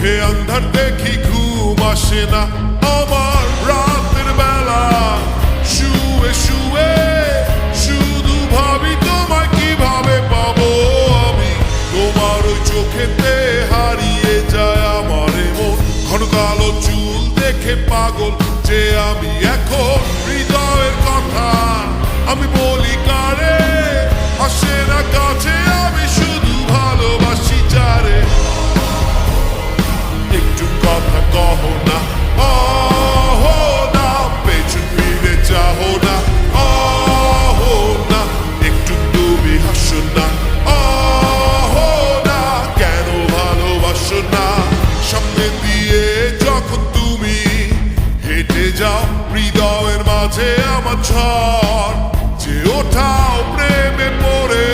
চোখে আন্ধার দেখি ঘুম আসে না আমার রাতের বেলা শুয়ে শুয়ে শুধু ভাবি তোমায় কিভাবে পাবো আমি তোমার ওই চোখেতে হারিয়ে যায় আমার মন ঘন কালো চুল দেখে পাগল যে আমি এখন হৃদয়ের কথা আমি বলি কারে আসে না কাছে আমি শুধু ভালোবাসি যারে একটু কথা কহো না আহো না পেছন ফিরে চাহো না আহো না একটু তুমি হাসো না আহো না কেন ভালোবাসো না সামনে দিয়ে যখন তুমি হেঁটে যাও হৃদয়ের মাঝে আমার ঝড় যে ওঠাও প্রেমে পড়ে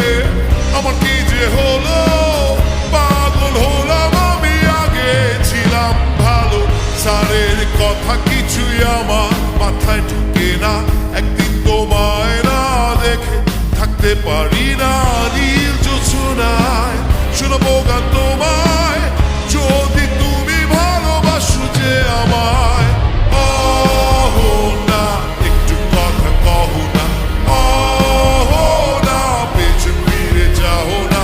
আমার কি যে হলো পাগল হলাম আমি আগে ছিলাম ভালো সারের কথা কিছুই আমার মাথায় ঢুকে না একদিন তোমায় না দেখে থাকতে পারি না নীল জোছনায় শোনাবো গান তোমায় যদি তুমি ভালোবাসো যে আমায় আহো না একটু কথা কহো না আহো না পেছন ফিরে যাও না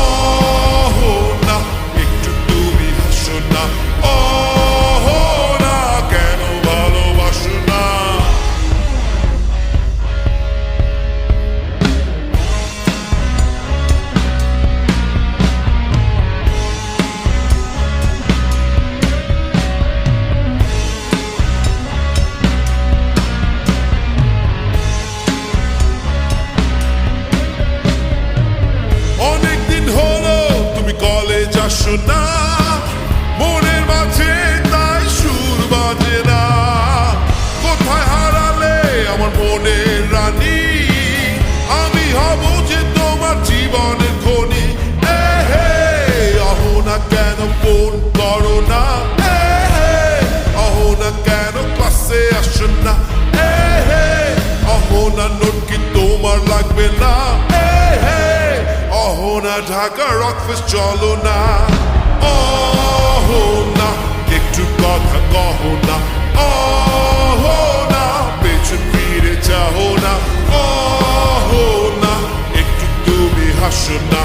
আহো না একটু তুমি হাসো না আহো না কেন ভালোবাসো না অনেকদিন হলো তুমি কলেজ আসো না মনের মাঝে তাই সুর বাজে না কোথায় হারালে আমার মনের রানী আমি হব যে তোমার জীবনের খনি হে আহো না কেন ফোন করো না হে আহো না কেন ক্লাসে আসো না হে আহো না নোট কি তোমার লাগবে না আহো না ঢাকা রকফেস্ট চলো না আহো না একটু কথা কহো না আহো না পেছন ফিরে যাও না আহো না একটু তুমি হাসো না